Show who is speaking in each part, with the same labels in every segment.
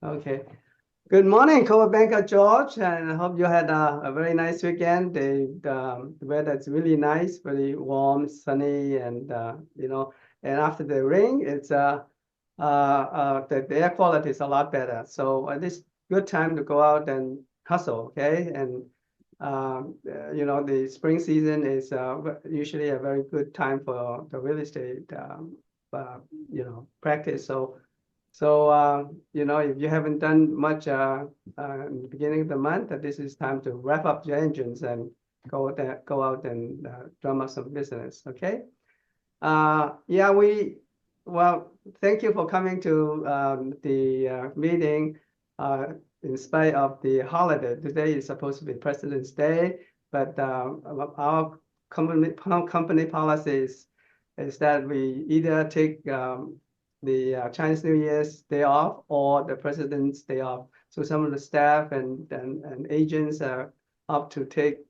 Speaker 1: Okay. Good morning, co-banker George, and I hope you had a very nice weekend. The weather is really nice, very warm, sunny, and and after the rain, it's the air quality is a lot better. So this good time to go out and hustle, okay? And the spring season is usually a very good time for the real estate, uh, practice. So, if you haven't done much in the beginning of the month, this is time to wrap up your engines and go out and drum up some business. Okay. Yeah, well, thank you for coming to the meeting in spite of the holiday. Today is supposed to be President's Day, but our company policies is that we either take the Chinese New Year's day off or the President's Day off. So some of the staff and agents are up to take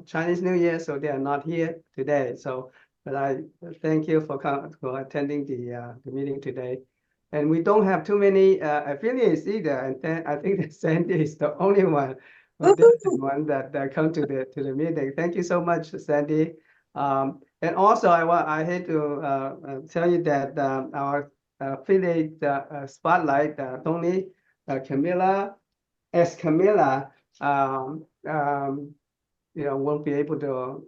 Speaker 1: Chinese New Year, so they are not here today. But I thank you for attending the meeting today. And we don't have too many affiliates either. And then I think that Sandy is the only one, or diligent
Speaker 2: Woohoo!
Speaker 1: one that come to the meeting. Thank you so much, Sandy. And also, I hate to tell you that our affiliate spotlight, Tony, Camilla, as Camilla, won't be able to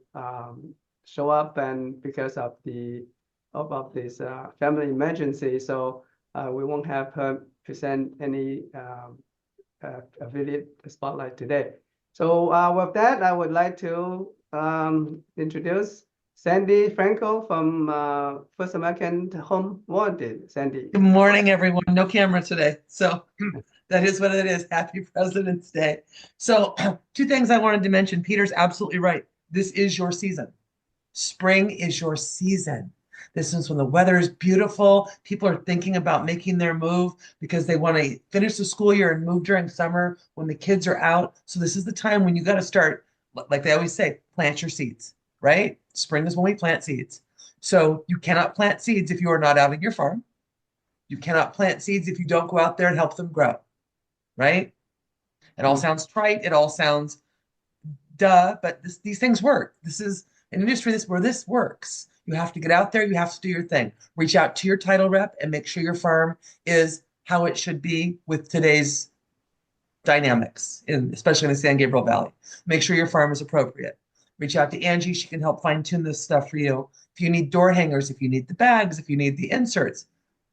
Speaker 1: show up and because of this family emergency. So we won't have her present any affiliate spotlight today. So with that, I would like to introduce Sandy Franco from First American Home Warranty. Sandy.
Speaker 2: Good morning, everyone. No camera today. So that is what it is. Happy President's Day. So, two things I wanted to mention. Peter's absolutely right. This is your season. Spring is your season. This is when the weather is beautiful. People are thinking about making their move because they want to finish the school year and move during summer when the kids are out. So, this is the time when you got to start, like they always say, plant your seeds, right? Spring is when we plant seeds. So, you cannot plant seeds if you are not out on your farm. You cannot plant seeds if you don't go out there and help them grow, right? It all sounds trite. It all sounds duh, but these things work. This is an industry where this works. You have to get out there. You have to do your thing. Reach out to your title rep and make sure your farm is how it should be with today's dynamics, especially in the San Gabriel Valley. Make sure your farm is appropriate. Reach out to Angie. She can help fine tune this stuff for you. If you need door hangers, if you need the bags, if you need the inserts,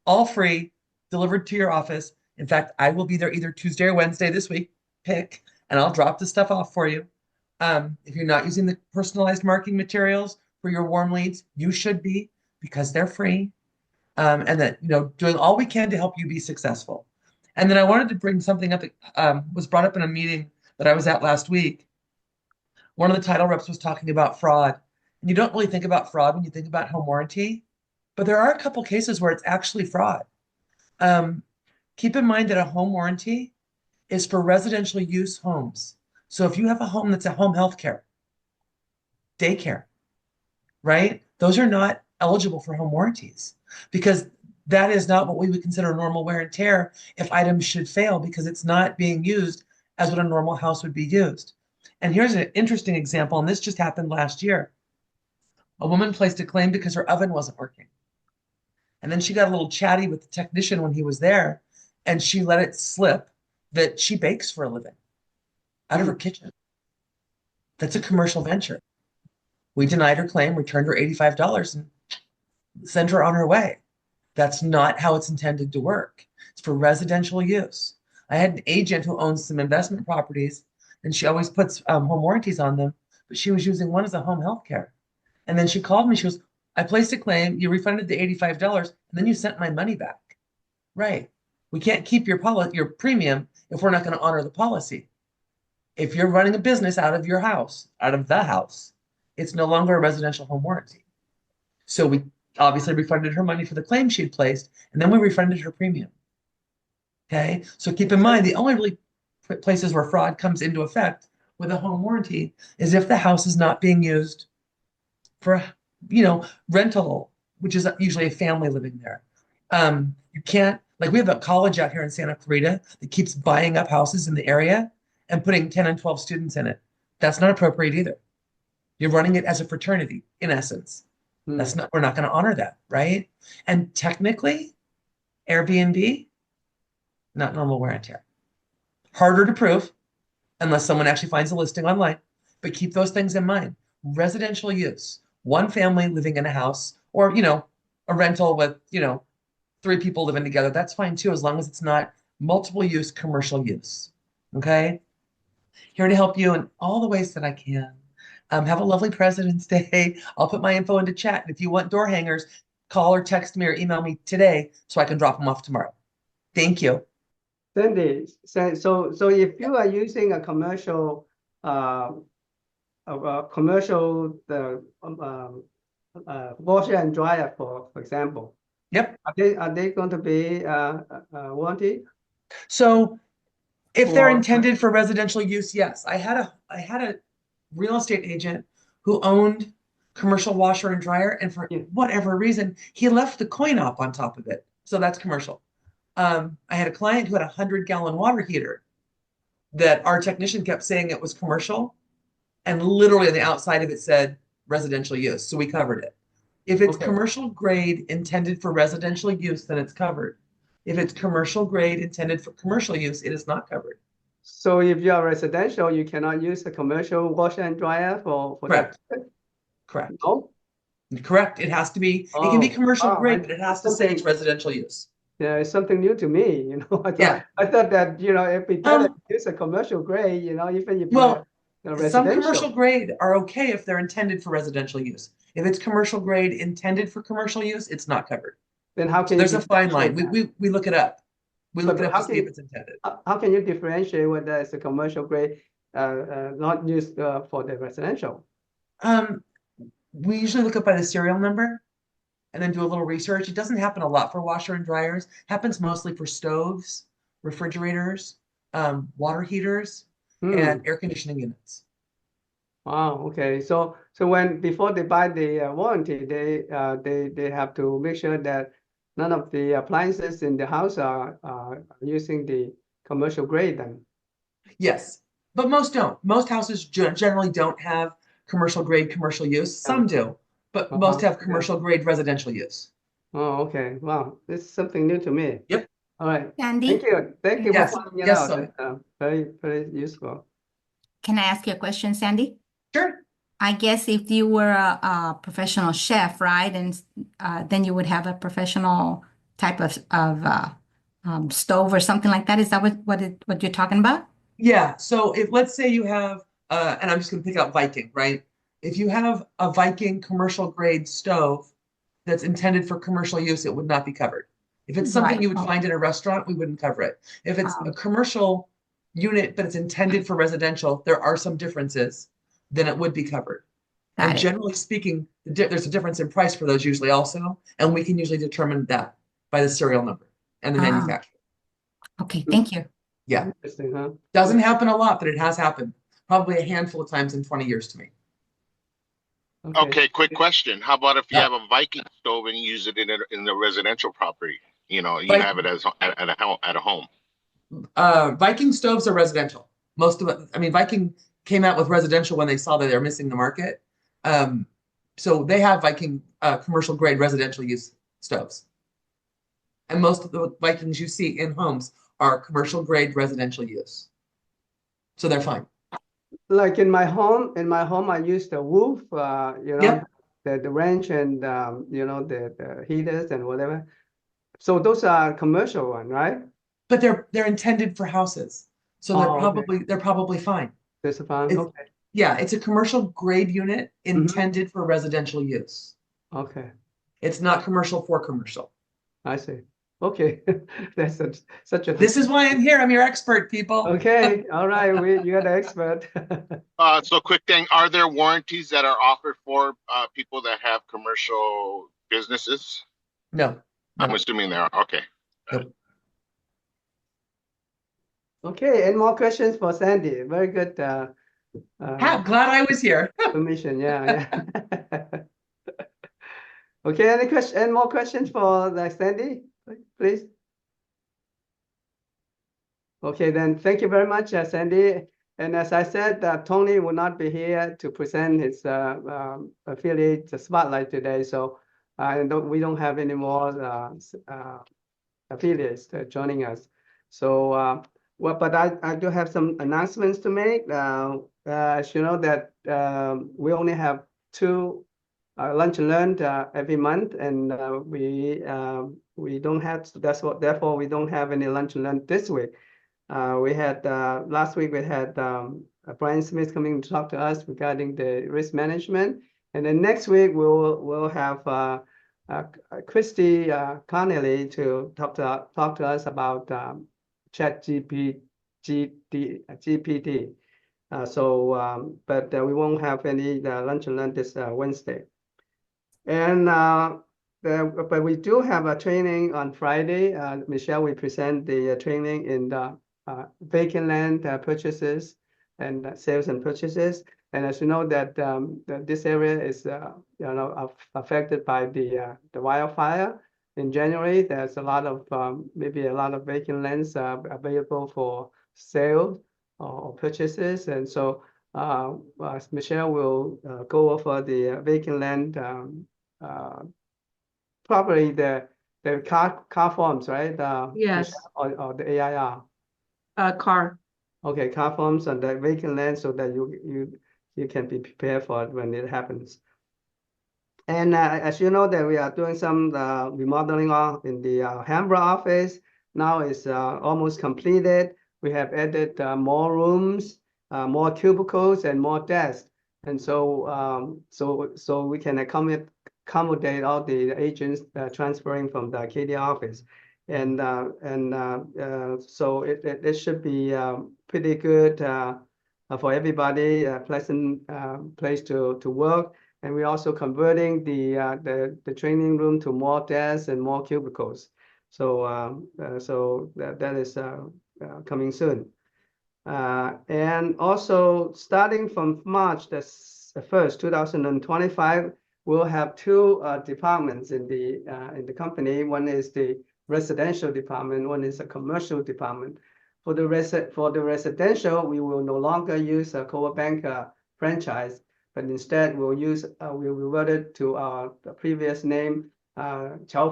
Speaker 2: all free, delivered to your office. In fact, I will be there either Tuesday or Wednesday this week. Pick, and I'll drop the stuff off for you. If you're not using the personalized marketing materials for your warm leads, you should be because they're free. And that, doing all we can to help you be successful. And then I wanted to bring something up that was brought up in a meeting that I was at last week. One of the title reps was talking about fraud. And you don't really think about fraud when you think about home warranty, but there are a couple cases where it's actually fraud. Um, Keep in mind that a home warranty is for residential use homes. So if you have a home that's a home health care, daycare, right? Those are not eligible for home warranties because that is not what we would consider normal wear and tear if items should fail because it's not being used as what a normal house would be used. And here's an interesting example, and this just happened last year. A woman placed a claim because her oven wasn't working. And then she got a little chatty with the technician when he was there, and she let it slip that she bakes for a living out of her kitchen. That's a commercial venture. We denied her claim, returned her $85, and sent her on her way. That's not how it's intended to work. It's for residential use. I had an agent who owns some investment properties, and she always puts home warranties on them, but she was using one as a home health care. And then she called me. She goes, I placed a claim. You refunded the $85, and then you sent my money back. Right. We can't keep your premium if we're not going to honor the policy. If you're running a business out of your house, out of the house, it's no longer a residential home warranty. So we obviously refunded her money for the claim she'd placed, and then we refunded her premium. Okay. So keep in mind, the only really places where fraud comes into effect with a home warranty is if the house is not being used for, rental, which is usually a family living there. You can't Like we have a college out here in Santa Clarita that keeps buying up houses in the area and putting 10 and 12 students in it. That's not appropriate either. You're running it as a fraternity, in essence.
Speaker 1: Hmm.
Speaker 2: We're not going to honor that, right? And technically, Airbnb, not normal wear and tear. Harder to prove unless someone actually finds a listing online, but keep those things in mind. Residential use, one family living in a house, or, a rental with, 3 people living together, that's fine too, as long as it's not multiple use commercial use. Okay. Here to help you in all the ways that I can. Have a lovely President's Day. I'll put my info into chat. And if you want door hangers, call or text me or email me today so I can drop them off tomorrow. Thank you.
Speaker 1: Cindy, so if you are using a commercial, commercial washer and dryer, for example,
Speaker 2: Yep.
Speaker 1: are they going to be warranty?
Speaker 2: So if they're
Speaker 1: Or
Speaker 2: intended for residential use, yes. I had a real estate agent who owned commercial washer and dryer, and for
Speaker 1: yeah.
Speaker 2: whatever reason, he left the coin op on top of it. So that's commercial. I had a client who had a 100-gallon water heater that our technician kept saying it was commercial, and literally on the outside of it said residential use. So we covered it. If it's
Speaker 1: Okay.
Speaker 2: commercial grade intended for residential use, then it's covered. If it's commercial grade intended for commercial use, it is not covered.
Speaker 1: So if you are residential, you cannot use a commercial washer and dryer for
Speaker 2: Correct.
Speaker 1: that.
Speaker 2: Correct.
Speaker 1: No?
Speaker 2: Correct. It has to be, it can be
Speaker 1: Oh,
Speaker 2: commercial
Speaker 1: wow.
Speaker 2: grade, but it has to say it's
Speaker 1: Something,
Speaker 2: residential use.
Speaker 1: yeah, it's something new to me,
Speaker 2: Yeah.
Speaker 1: I thought that, if we tell it
Speaker 2: Um,
Speaker 1: use a commercial grade, even if you're
Speaker 2: well, some commercial
Speaker 1: residential,
Speaker 2: grade are okay if they're intended for residential use. If it's commercial grade intended for commercial use, it's not covered.
Speaker 1: then how
Speaker 2: So
Speaker 1: can you
Speaker 2: there's a fine line.
Speaker 1: differentiate that?
Speaker 2: We look it up. We look it
Speaker 1: But
Speaker 2: up to see if it's intended.
Speaker 1: how can you differentiate whether it's a commercial grade, not used for the residential?
Speaker 2: Um, we usually look up by the serial number and then do a little research. It doesn't happen a lot for washer and dryers. It happens mostly for stoves, refrigerators, water heaters,
Speaker 1: Hmm.
Speaker 2: and air conditioning units.
Speaker 1: Wow. Okay. So when before they buy the warranty, they have to make sure that none of the appliances in the house are using the commercial grade then.
Speaker 2: Yes, but most don't. Most houses generally don't have commercial grade commercial use.
Speaker 1: Yeah.
Speaker 2: Some do, but most have
Speaker 1: Okay.
Speaker 2: commercial grade residential use.
Speaker 1: Oh, okay. Wow. This is something new to me.
Speaker 2: Yep.
Speaker 1: All right. Thank
Speaker 3: Sandy,
Speaker 1: you. Thank you for
Speaker 2: Yes.
Speaker 1: pointing it
Speaker 2: Yes,
Speaker 1: out.
Speaker 2: Zoe.
Speaker 1: That's very, very useful.
Speaker 3: can I ask you a question, Sandy?
Speaker 2: Sure.
Speaker 3: I guess if you were a professional chef, right, and then you would have a professional type of stove or something like that. Is that what you're talking about?
Speaker 2: Yeah. So if let's say you have, and I'm just going to pick out Viking, right? If you have a Viking commercial grade stove that's intended for commercial use, it would not be covered. If it's something
Speaker 3: Right.
Speaker 2: you would
Speaker 3: Oh,
Speaker 2: find in a restaurant, we wouldn't cover it. If it's a
Speaker 3: um,
Speaker 2: commercial unit, but it's intended for residential, there are some differences, then it would be covered. And
Speaker 3: got it.
Speaker 2: generally speaking, there's a difference in price for those usually also, and we can usually determine that by the serial number and the
Speaker 3: Ah,
Speaker 2: manufacturer.
Speaker 3: okay. Thank you.
Speaker 2: Yeah,
Speaker 1: Interesting, huh?
Speaker 2: doesn't happen a lot, but it has happened. Probably a handful of times in 20 years to me.
Speaker 1: Okay.
Speaker 4: Okay, quick question. How about if you
Speaker 2: Yeah.
Speaker 4: have a Viking stove and you use it in the residential property? You
Speaker 2: Like
Speaker 4: have it as at a home.
Speaker 2: Viking stoves are residential. Most of it, I mean, Viking came out with residential when they saw that they're missing the market. Um, so they have Viking commercial grade residential use stoves. And most of the Vikings you see in homes are commercial grade residential use. So they're fine.
Speaker 1: Like in my home, I use the roof,
Speaker 2: Yep.
Speaker 1: the range and the heaters and whatever. So those are commercial one, right?
Speaker 2: But they're intended for houses. So
Speaker 1: Oh, okay.
Speaker 2: they're probably fine.
Speaker 1: That's fine.
Speaker 2: It's,
Speaker 1: Okay.
Speaker 2: yeah, it's a commercial grade unit intended for residential use.
Speaker 1: Okay.
Speaker 2: It's not commercial for commercial.
Speaker 1: I see. Okay. That's such a.
Speaker 2: This is why I'm here. I'm your expert, people.
Speaker 1: Okay. All right. You're the expert.
Speaker 4: So quick thing, are there warranties that are offered for people that have commercial businesses?
Speaker 2: No.
Speaker 4: I'm assuming there are. Okay.
Speaker 2: Nope.
Speaker 1: Okay. Any more questions for Sandy? Very good.
Speaker 2: Glad I was here.
Speaker 1: Permission. Yeah. Okay. Any more questions for Sandy? Please. Okay, then thank you very much, Sandy. And as I said, Tony will not be here to present his affiliate spotlight today. So we don't have any more affiliates joining us. So, but I do have some announcements to make. As you know that we only have 2 lunch and learn every month, and we don't have. Therefore we don't have any lunch and learn this week. We had last week we had Brian Smith coming to talk to us regarding the risk management, and then next week we'll have Christy Connelly to talk to us about GPT. But we won't have any lunch and learn this Wednesday. And but we do have a training on Friday. Michelle will present the training in the vacant land purchases and sales and purchases. And as you know that this area is affected by the wildfire. In January, there's a lot of maybe a lot of vacant lands available for sale or purchases. And so Michelle will go over the vacant land, probably the car forms, right?
Speaker 5: Yes.
Speaker 1: Or the AIR.
Speaker 5: Car.
Speaker 1: Okay, car forms on the vacant land so that you can be prepared for it when it happens. And as you know that we are doing some remodeling in the Canberra office. Now it's almost completed. We have added more rooms, more cubicles, and more desks. And so so we can accommodate all the agents transferring from the Acadia office. And so it should be pretty good for everybody, a pleasant place to work. And we're also converting the training room to more desks and more cubicles. So so that is coming soon. And also starting from March the 1st, 2025, we'll have 2 departments in the company. One is the residential department, one is a commercial department. For the residential, we will no longer use a Coldwell Banker franchise, but instead we'll revert it to our previous name, Chao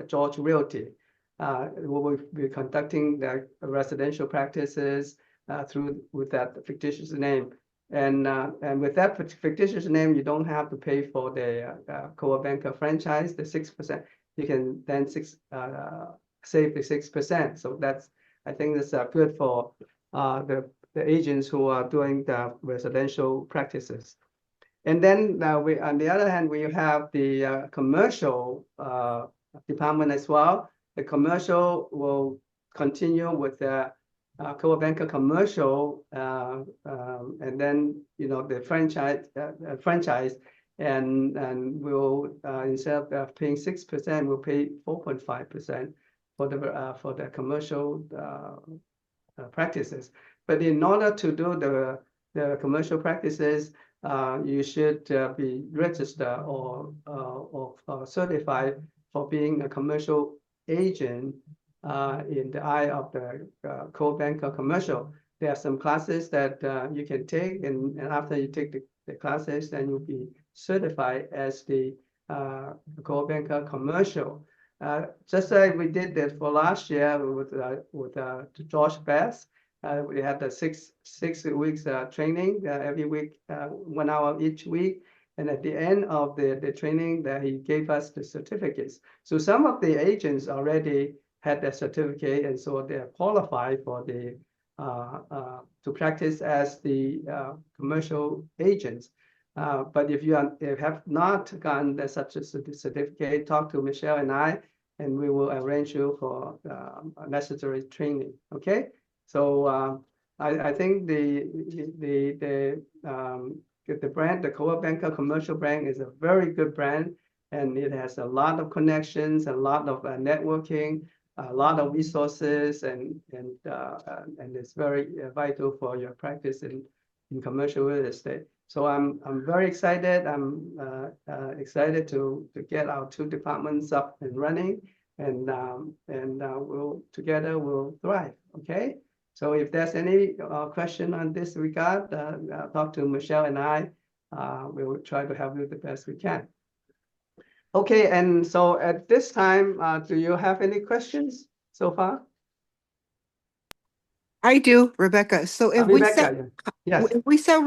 Speaker 1: George Realty. We will be conducting the residential practices with that fictitious name. And with that fictitious name, you don't have to pay for the Coldwell Banker franchise, the 6%. You can then save the 6%. So I think that's good for the agents who are doing the residential practices. And then on the other hand, we have the commercial department as well. The commercial will continue with the Coldwell Banker commercial, and then the franchise, and we'll instead of paying 6%, we'll pay 4.5% for the commercial practices. But in order to do the commercial practices, you should be registered or certified for being a commercial agent in the eye of the Coldwell Banker commercial. There are some classes that you can take, and after you take the classes, then you'll be certified as the Coldwell Banker commercial. Just like we did that for last year with George Bass. We had the six weeks training every week, 1 hour each week. And at the end of the training, that he gave us the certificates. So some of the agents already had their certificate, and so they are qualified for the to practice as the commercial agents. But if you have not gotten such a certificate, talk to Michelle and I, and we will arrange you for necessary training. Okay. So I think the brand, the Coldwell Banker commercial brand, is a very good brand, and it has a lot of connections, a lot of networking, a lot of resources, and it's very vital for your practice in commercial real estate. So I'm very excited. I'm excited to get our 2 departments up and running, and together we'll thrive. Okay. So if there's any question on this regard, talk to Michelle and I. We will try to help you the best we can. Okay, and so at this time, do you have any questions so far?
Speaker 5: I do, Rebecca. So if we sell,
Speaker 1: Rebecca, yeah. Yes.
Speaker 5: if we sell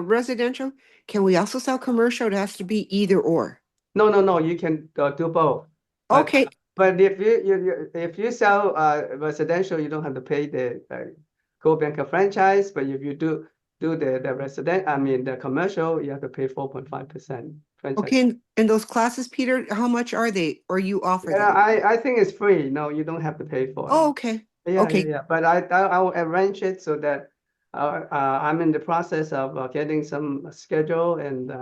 Speaker 5: residential, can we also sell commercial? It has to be either or.
Speaker 1: No. You can do both. But,
Speaker 5: Okay.
Speaker 1: But if you sell residential, you don't have to pay the co-banker franchise. But if you do the resident, I mean the commercial, you have to pay 4.5% franchise.
Speaker 5: Okay. And those classes, Peter, how much are they? Or you offer them?
Speaker 1: I think it's free. No, you don't have to pay for it.
Speaker 5: Oh, okay.
Speaker 1: Yeah,
Speaker 5: Okay.
Speaker 1: yeah. But I'll arrange it so that I'm in the process of getting some schedule, and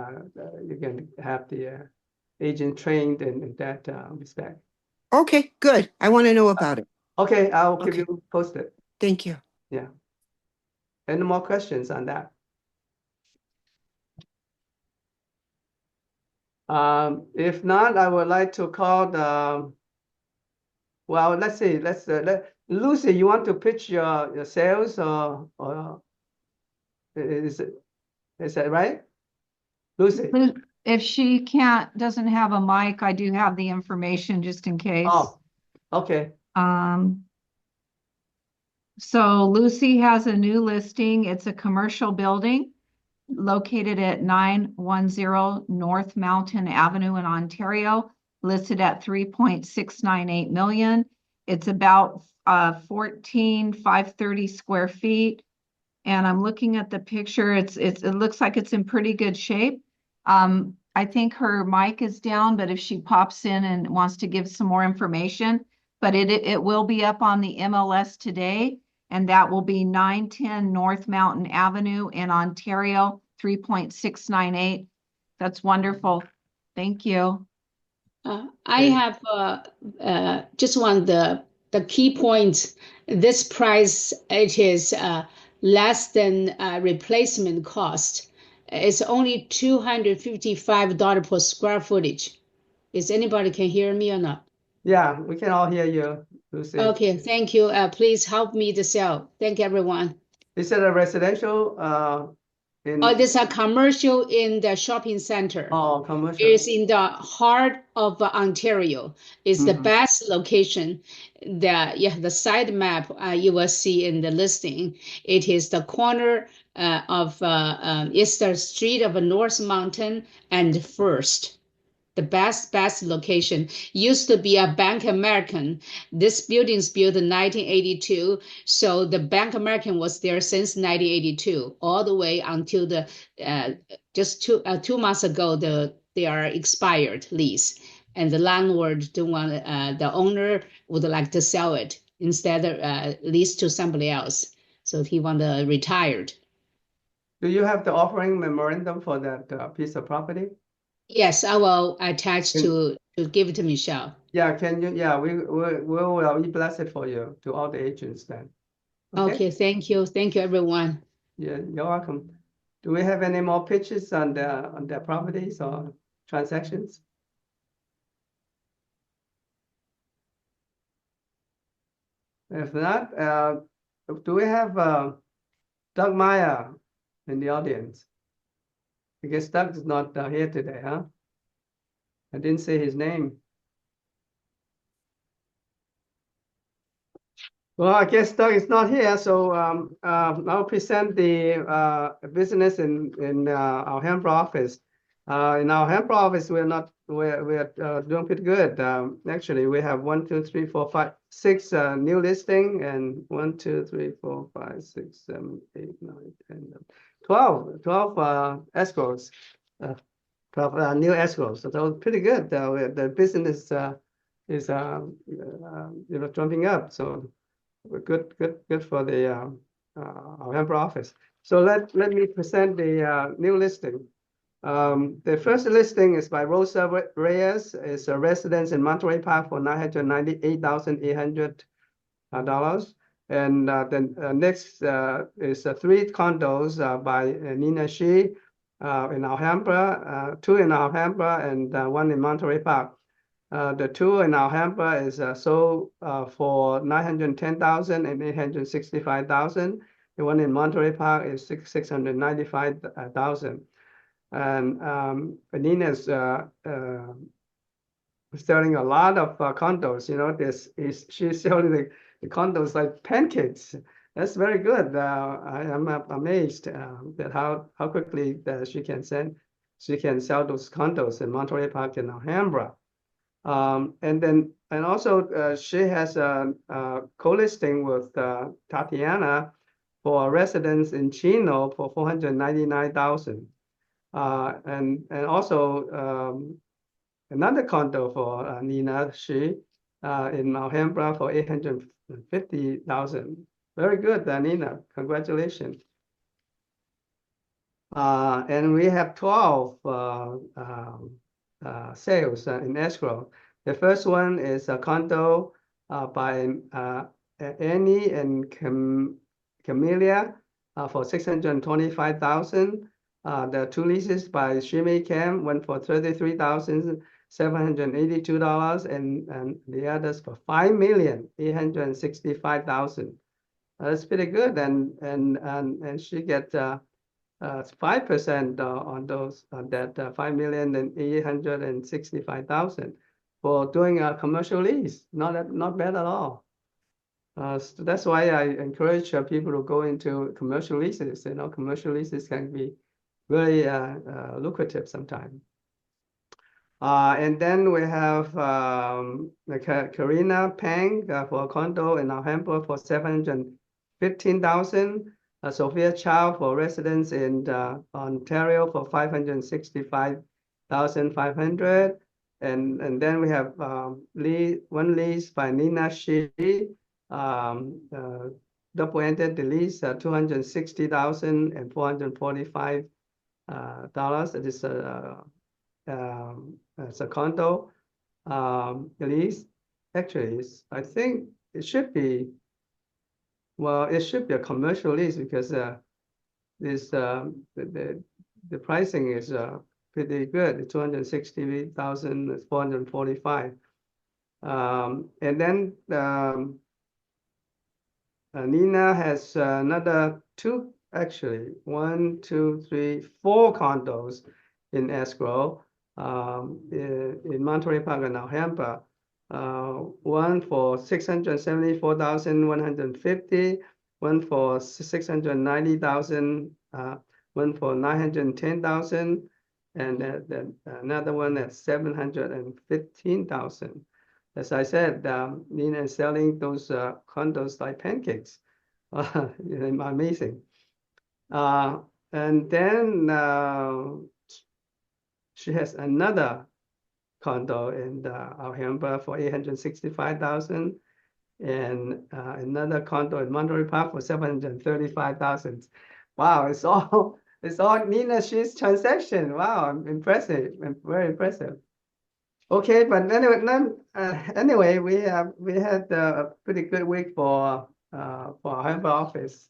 Speaker 1: you can have the agent trained in that respect.
Speaker 5: Okay, good. I want to know about it.
Speaker 1: Okay, I'll keep
Speaker 5: Okay.
Speaker 1: you posted.
Speaker 5: Thank you.
Speaker 1: Yeah. Any more questions on that? If not, I would like to call the. Well, let's see. Lucy, you want to pitch your sales or is that right? Lucy.
Speaker 6: If she doesn't have a mic, I do have the information just in case.
Speaker 1: Oh, okay.
Speaker 6: So Lucy has a new listing. It's a commercial building located at 910 North Mountain Avenue in Ontario, listed at 3.698 million. It's about 14,530 square feet. And I'm looking at the picture. It looks like it's in pretty good shape. I think her mic is down, but if she pops in and wants to give some more information, but it will be up on the MLS today, and that will be 910 North Mountain Avenue in Ontario, 3.698. That's wonderful. Thank you.
Speaker 7: I have just one the key points. This price, it is less than replacement cost. It's only $255 per square footage. Is anybody can hear me or not?
Speaker 1: Yeah, we can all hear you, Lucy.
Speaker 7: Okay, thank you. Please help me to sell. Thank everyone.
Speaker 1: Is it a residential in
Speaker 7: There's a commercial in the shopping center.
Speaker 1: commercial?
Speaker 7: It's in the heart of Ontario. It's the best location. The side map you will see in the listing. It is the corner of it's the street of North Mountain and First. The best location. Used to be a Bank American. This building's built in 1982. So the Bank American was there since 1982, all the way until the just 2 months ago, they are expired lease. And the landlord don't want the owner would like to sell it instead of lease to somebody else. So he want to retired.
Speaker 1: Do you have the offering memorandum for that piece of property?
Speaker 7: Yes, I will attach to give it to Michelle.
Speaker 1: Yeah, can you? Yeah, we will bless it for you to all the agents then.
Speaker 7: Okay, thank you. Thank you, everyone.
Speaker 1: Yeah, you're welcome. Do we have any more pitches on the properties or transactions? If not, do we have Doug Meyer in the audience? I guess Doug is not here today, huh? I didn't say his name. Well, I guess Doug is not here, so I'll present the business in our Hampshire office. In our Hampshire office, we're doing pretty good. Actually, we have 1, 2, 3, 4, 5, 6 new listing, and 1, 2, 3, 4, 5, 6, 7, 8, 9, 10, 12 escrows, 12 new escrows. So pretty good. The business is jumping up. So good for the our Hampshire office. So let me present the new listing. The first listing is by Rosa Reyes. It's a residence in Monterey Park for $998,800. And then next is 3 condos by Nina Shi in Alhambra, 2 in Alhambra, and 1 in Monterey Park. The two in Alhambra is sold for 910,000 and 865,000. The one in Monterey Park is 695,000. And Nina's selling a lot of condos. You know, she's selling the condos like pancakes. That's very good. I am amazed that how quickly she can sell those condos in Monterey Park and Alhambra. And also she has a co-listing with Tatiana for a residence in Chino for 499,000. And also another condo for Nina Shi in Alhambra for 850,000. Very good, Nina. Congratulations. And we have 12 sales in escrow. The first one is a condo by Annie and Camellia for 625,000. The two leases by Shimei Cam, one for $33,782 and the others for $5,865,000. That's pretty good, and she gets 5% on those that 5,865,000 for doing a commercial lease. Not bad at all. So that's why I encourage people to go into commercial leases. You know, commercial leases can be very lucrative sometimes. And then we have Karina Pang for a condo in Alhambra for 715,000. Sophia Chow for residence in Ontario for 565,500. And then we have one lease by Nina Shi, double-ended the lease, $260,445. It is it's a condo lease. Actually, I think it should be. Well, it should be a commercial lease because this the pricing is pretty good. 260,445. And then Nina has another two, actually 1, 2, 3, 4 condos in escrow in Monterey Park and Alhambra. One for 674,150, one for 690,000, one for 910,000, and then another one at 715,000. As I said, Nina is selling those condos like pancakes. Amazing. And then she has another condo in Alhambra for 865,000 and another condo in Monterey Park for 735,000. Wow, it's all Nina Shi's transaction. Wow, impressive, very impressive. Okay, but anyway, we had a pretty good week for Alhambra office.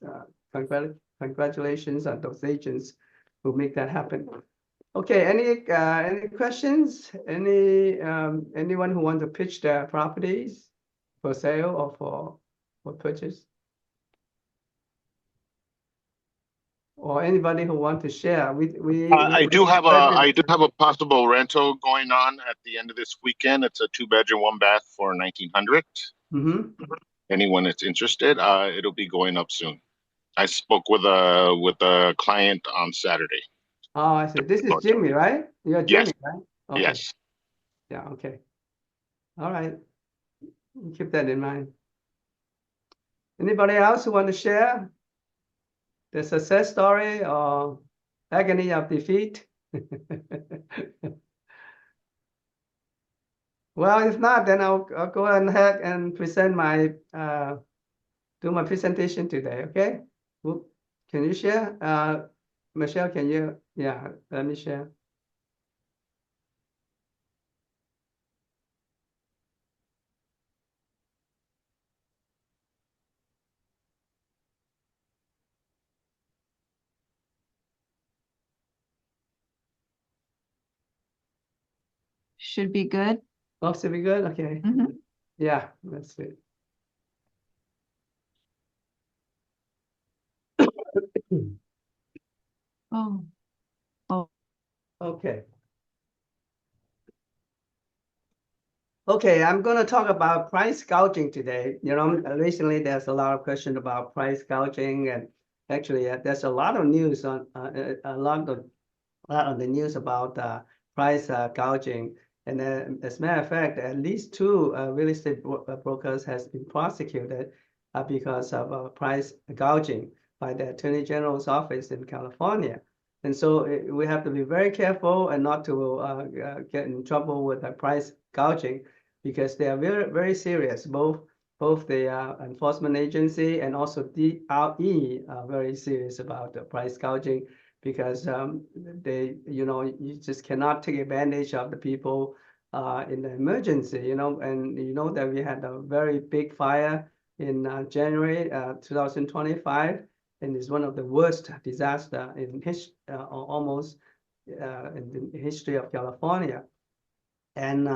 Speaker 1: Congratulations on those agents who make that happen. Okay, any questions? Anyone who wants to pitch their properties for sale or for purchase? Or anybody who wants to share?
Speaker 4: I do have a possible rental going on at the end of this weekend. It's a 2-bedroom, 1-bath for 1,900.
Speaker 1: Mm-hmm.
Speaker 4: Anyone that's interested, it'll be going up soon. I spoke with a client on Saturday.
Speaker 1: Oh, I see. This is Jimmy, right? You're Jimmy,
Speaker 4: Yes.
Speaker 1: right? Okay.
Speaker 4: Yes.
Speaker 1: Yeah, okay. All right. Keep that in mind. Anybody else who want to share the success story or agony of defeat? Well, if not, then I'll go ahead and present my do my presentation today. Okay. Can you share? Michelle, can you? Yeah, let me share.
Speaker 6: Should be good.
Speaker 1: Oh, should be good? Okay.
Speaker 6: Mhm.
Speaker 1: Yeah, that's it.
Speaker 6: Oh,
Speaker 1: Okay. Okay, I'm going to talk about price gouging today. You know, recently there's a lot of question about price gouging, and actually there's a lot of news on a lot of the news about price gouging. And as a matter of fact, at least two real estate brokers has been prosecuted because of price gouging by the Attorney General's office in California. And so we have to be very careful and not to get in trouble with the price gouging, because they are very, very serious. Both the enforcement agency and also DRE are very serious about the price gouging, because they, you just cannot take advantage of the people in the emergency, and you know that we had a very big fire in January 2025, and it's one of the worst disaster in almost in the history of California. And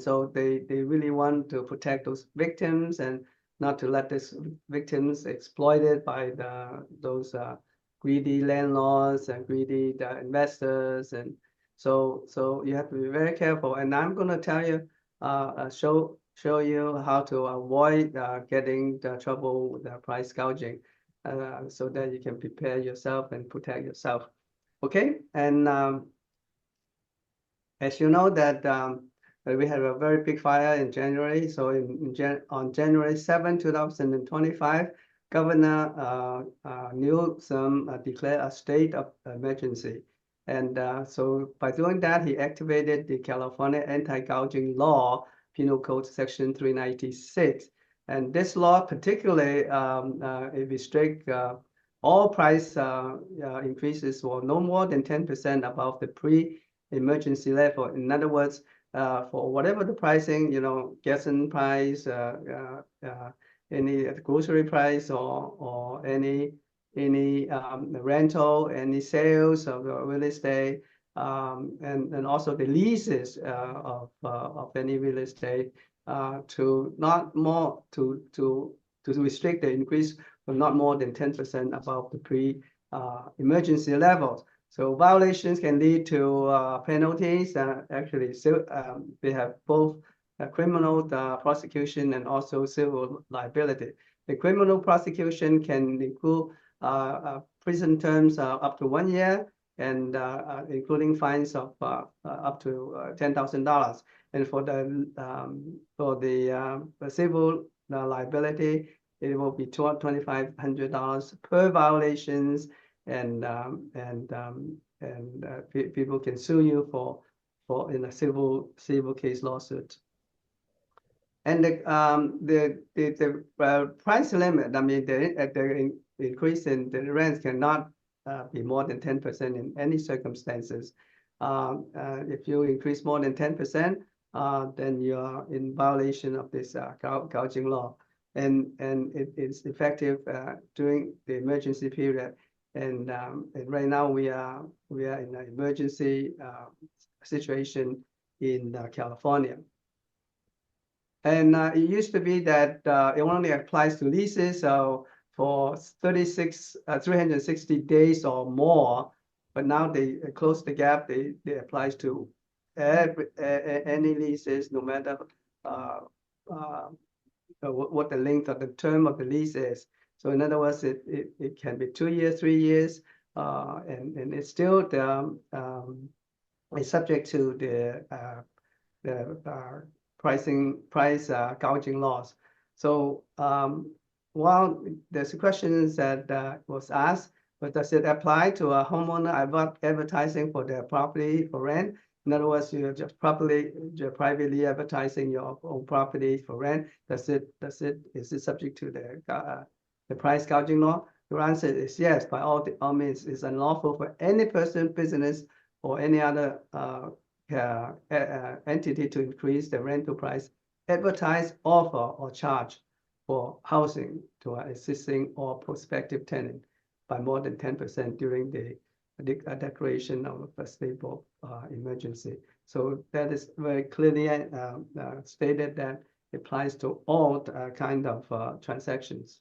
Speaker 1: so they really want to protect those victims and not to let these victims exploited by those greedy landlords and greedy investors. And so you have to be very careful. And I'm going to tell you, show you how to avoid getting the trouble with the price gouging, so that you can prepare yourself and protect yourself. Okay, and as you know that we had a very big fire in January. So on January 7, 2025, Governor Newsom declared a state of emergency. And so by doing that, he activated the California anti-gouging law, Penal Code Section 396. And this law particularly it restricts all price increases for no more than 10% above the pre-emergency level. In other words, for whatever the pricing, gasoline price, any grocery price, or any rental, any sales of real estate, and also the leases of any real estate, to not more to restrict the increase from not more than 10% above the pre-emergency levels. So violations can lead to penalties. Actually, so we have both criminal prosecution and also civil liability. The criminal prosecution can include prison terms up to 1 year, and including fines of up to $10,000. And for the civil liability, it will be $2,500 per violations, and people can sue you for in a civil case lawsuit. And the price limit, I mean, the increase in the rents cannot be more than 10% in any circumstances. If you increase more than 10%, then you are in violation of this gouging law, and it is effective during the emergency period. And right now we are in an emergency situation in California. And it used to be that it only applies to leases, so for 360 days or more. But now they close the gap. They applies to any leases, no matter what the length of the term of the lease is. So in other words, it can be 2 years, 3 years, and it's still it's subject to the price gouging laws. So while there's questions that was asked, but does it apply to a homeowner advertising for their property for rent? In other words, you're you're privately advertising your own property for rent. Is it subject to the price gouging law? The answer is yes. By all means, it's unlawful for any person, business, or any other entity to increase the rental price, advertise, offer, or charge for housing to an existing or prospective tenant by more than 10% during the declaration of a state of emergency. So that is very clearly stated that applies to all kind of transactions.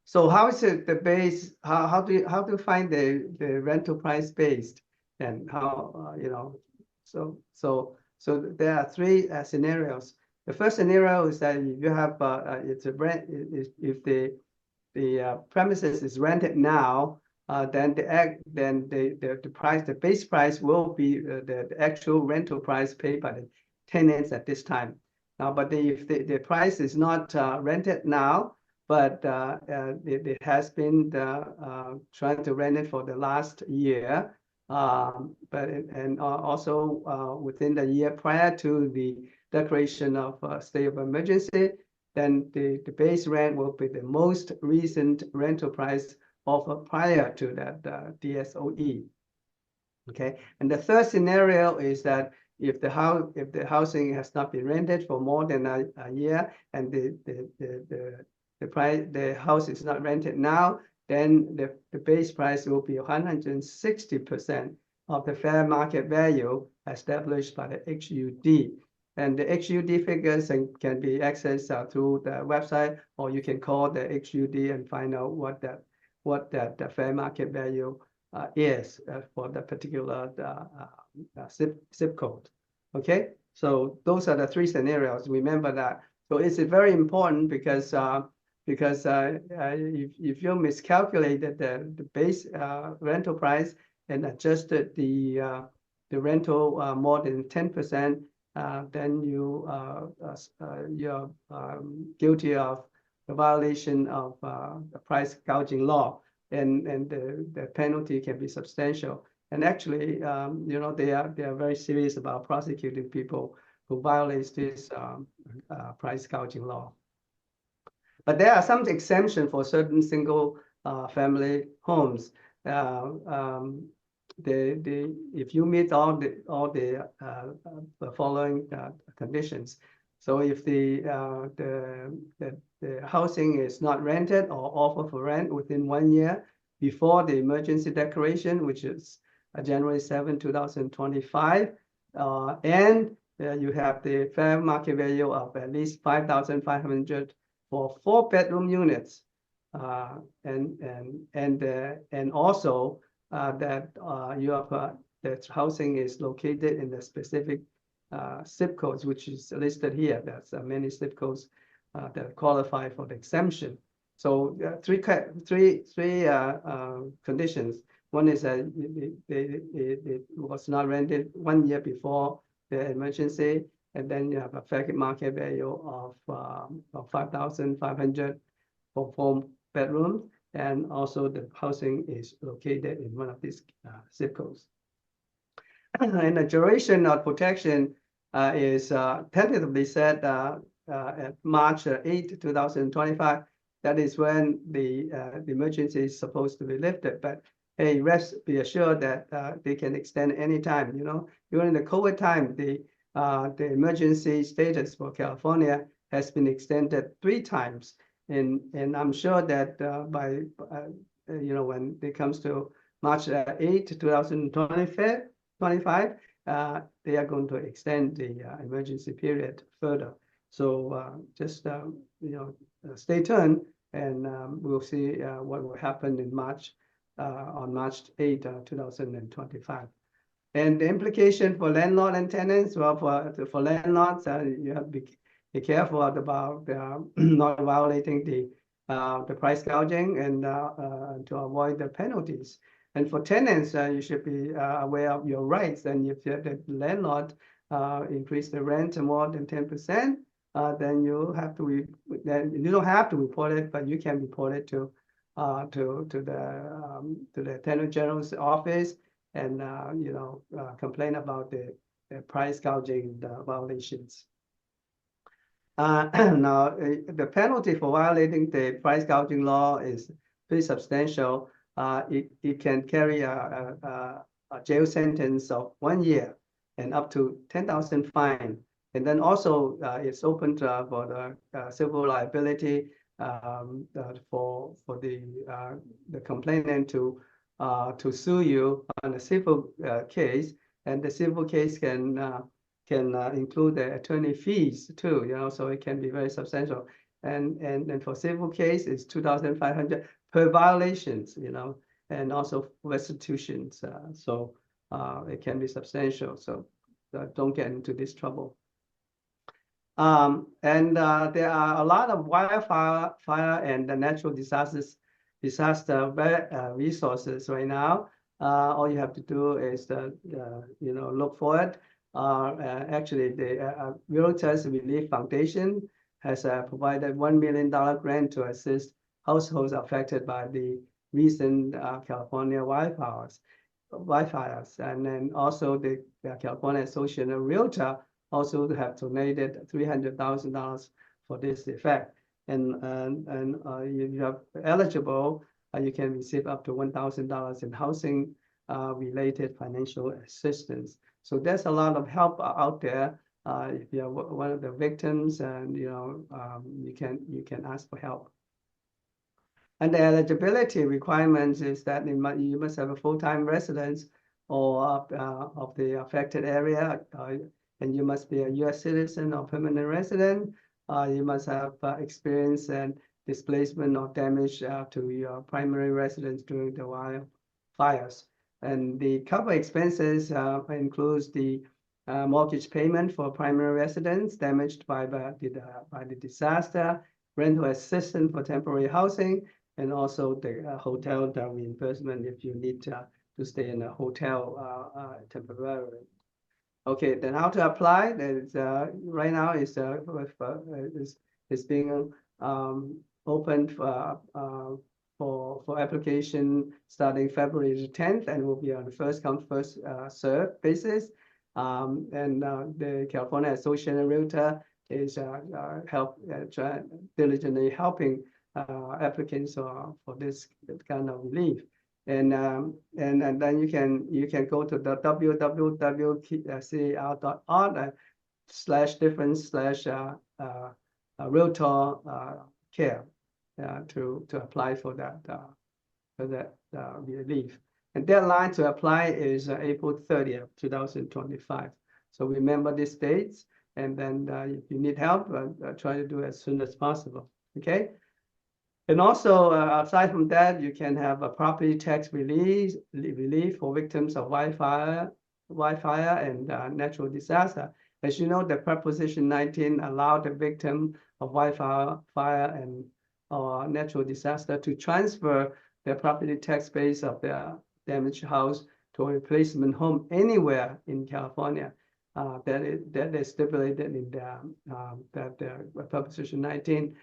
Speaker 1: So how is it the base? How do you find the rental price based, and how so there are three scenarios. The first scenario is that you have it's a rent if the premises is rented now, then the price, the base price will be the actual rental price paid by the tenants at this time. Now, but if the price is not rented now, but it has been trying to rent it for the last year, and also within the year prior to the declaration of state of emergency, then the base rent will be the most recent rental price offered prior to that DSOE. Okay, and the third scenario is that if the housing has not been rented for more than a year, and the house is not rented now, then the base price will be 160% of the fair market value established by the HUD. And the HUD figures can be accessed through the website, or you can call the HUD and find out what that fair market value is for the particular zip code. Okay, so those are the three scenarios. Remember that. So it's very important because if you miscalculated the base rental price and adjusted the rental more than 10%, then you're guilty of the violation of the price gouging law, and the penalty can be substantial. And actually, they are very serious about prosecuting people who violate this price gouging law. But there are some exemptions for certain single family homes. If you meet all the following conditions, so if the housing is not rented or offered for rent within 1 year before the emergency declaration, which is January 7, 2025, and you have the fair market value of at least 5,500 for 4-bedroom units, and also that that housing is located in the specific zip codes, which is listed here. There's many zip codes that qualify for the exemption. So three conditions. One is that it was not rented 1 year before the emergency, and then you have a fair market value of 5,500 for 4 bedrooms, and also the housing is located in one of these zip codes. And the duration of protection is tentatively set at March 8, 2025. That is when the emergency is supposed to be lifted. But hey, be assured that they can extend anytime. During the COVID time, the emergency status for California has been extended 3 times. And I'm sure that by when it comes to March 8, 2025, they are going to extend the emergency period further. So just stay tuned, and we'll see what will happen in March on March 8, 2025. And the implication for landlord and tenants, well, for landlords, you have to be careful about not violating the price gouging and to avoid the penalties. And for tenants, you should be aware of your rights. And if the landlord increase the rent more than 10%, then you don't have to report it, but you can report it to the Attorney General's office, and complain about the price gouging violations. Now, the penalty for violating the price gouging law is pretty substantial. It can carry a jail sentence of 1 year and up to 10,000 fine. And then also it's open for the civil liability for the complainant to sue you on a civil case, And the civil case can include the attorney fees too, so it can be very substantial. And for civil case, it's 2,500 per violations, and also restitutions. So it can be substantial. So don't get into this trouble. And there are a lot of fire and the natural disaster resources right now. All you have to do is look for it. Actually, the Realtors Relief Foundation has provided $1 million grant to assist households affected by the recent California wildfires. And then also the California Association of Realtor also have donated $300,000 for this effect. And you are eligible, you can receive up to $1,000 in housing related financial assistance. So there's a lot of help out there. If you're one of the victims, and you can ask for help. And the eligibility requirements is that you must have a full-time residence or of the affected area, and you must be a U.S. citizen or permanent resident. You must have experience and displacement or damage to your primary residence during the wildfires. And the cover expenses includes the mortgage payment for primary residence damaged by the disaster, rental assistance for temporary housing, and also the hotel reimbursement if you need to stay in a hotel temporarily. Okay, then how to apply? Right now is being opened for application starting February the 10th, and will be on the first come first serve basis. And the California Association of Realtor is diligently helping applicants for this kind of relief. And then you can go to the www.car.org/difference/realtor care to apply for that relief. And deadline to apply is April 30th, 2025. So remember these dates, and then if you need help, try to do it as soon as possible. Okay. And also, aside from that, you can have a property tax relief for victims of wildfire and natural disaster. As you know, the Proposition 19 allowed the victim of wildfire, fire, and natural disaster to transfer their property tax base of their damaged house to a replacement home anywhere in California. That is stipulated in the Proposition 19.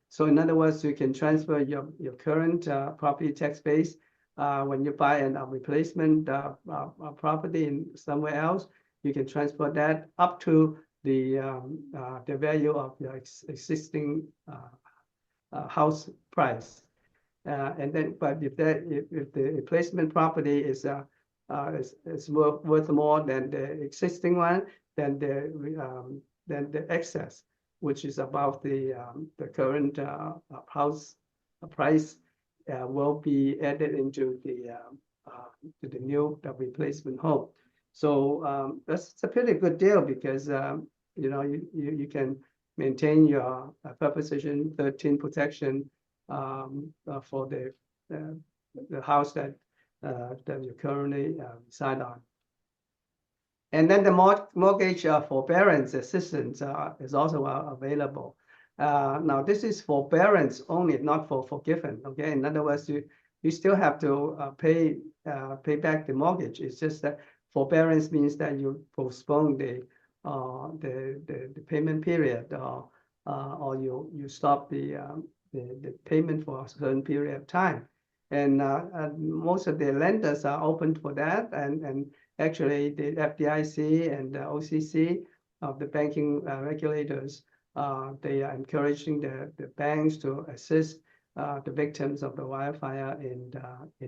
Speaker 1: So in other words, you can transfer your current property tax base when you buy a replacement property in somewhere else. You can transfer that up to the value of your existing house price. And then, but if the replacement property is worth more than the existing one, then the excess, which is above the current house price, will be added into the new replacement home. So that's a pretty good deal because you can maintain your Proposition 13 protection for the house that you currently reside on. And then the mortgage forbearance assistance is also available. Now, this is forbearance only, not for forgiven. Okay, in other words, you still have to pay back the mortgage. It's just that forbearance means that you postpone the payment period, or you stop the payment for a certain period of time. And most of the lenders are open for that, and actually the FDIC and the OCC of the banking regulators, they are encouraging the banks to assist the victims of the wildfire in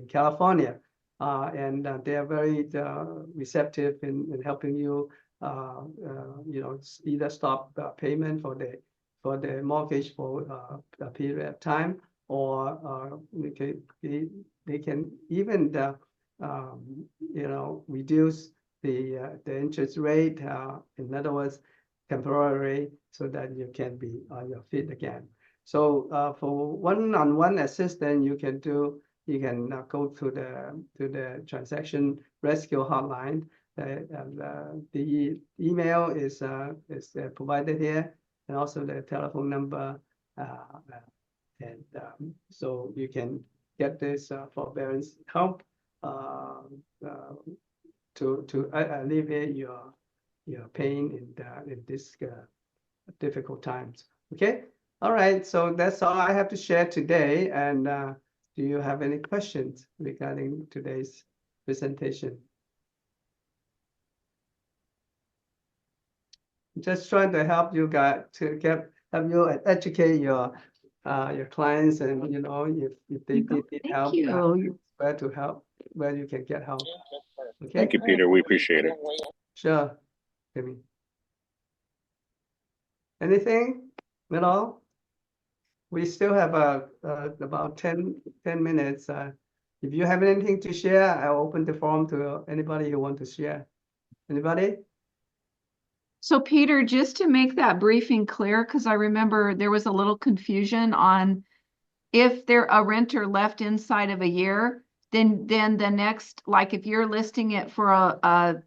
Speaker 1: California, and they are very receptive in helping you, either stop payment for the mortgage for a period of time, or they can even reduce the interest rate, in other words, temporary, so that you can be on your feet again. So for one-on-one assistance, you can go to the transaction rescue hotline. The email is provided here, and also the telephone number, and so you can get this forbearance help to alleviate your pain in this difficult times. Okay, all right. So that's all I have to share today. And do you have any questions regarding today's presentation? Just trying to help you guys help you educate your clients, and if they need help, where to help, where you can get help. Okay.
Speaker 4: Thank you, Peter. We appreciate it.
Speaker 1: Sure, Timmy. Anything at all? We still have about 10 minutes. If you have anything to share, I'll open the forum to anybody who want to share. Anybody?
Speaker 6: So Peter, just to make that briefing clear, because I remember there was a little confusion on if a renter left inside of a year, then the next, like if you're listing it for a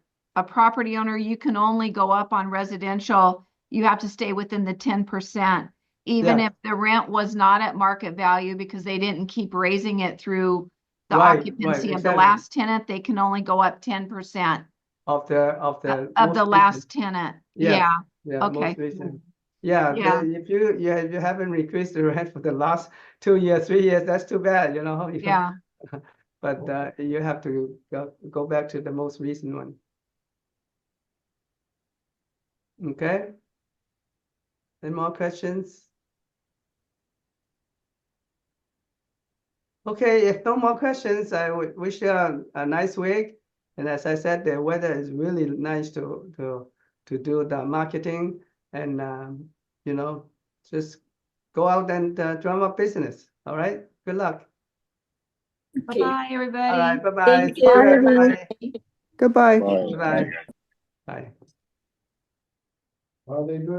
Speaker 6: property owner, you can only go up on residential. You have to stay within the 10%, even if the rent was not at market value, because they didn't keep raising it through the occupancy of the last tenant. They can only go up 10%.
Speaker 1: Of the
Speaker 6: last tenant.
Speaker 1: Yes.
Speaker 6: Yeah. Okay.
Speaker 1: Most recent. Yeah.
Speaker 6: Yeah.
Speaker 1: If you haven't increased the rent for the last 2 years, 3 years, that's too bad,
Speaker 6: Yeah.
Speaker 1: But you have to go back to the most recent one. Okay. Any more questions? Okay, if no more questions, I would wish you a nice week. And as I said, the weather is really nice to do the marketing, and just go out and drum up business. All right. Good luck.
Speaker 7: Okay.
Speaker 6: Bye-bye, everybody.
Speaker 1: All right. Bye-bye.
Speaker 7: Thank
Speaker 1: See you,
Speaker 7: you.
Speaker 1: everybody.
Speaker 5: Goodbye.
Speaker 1: Bye. Bye.
Speaker 8: Are they good?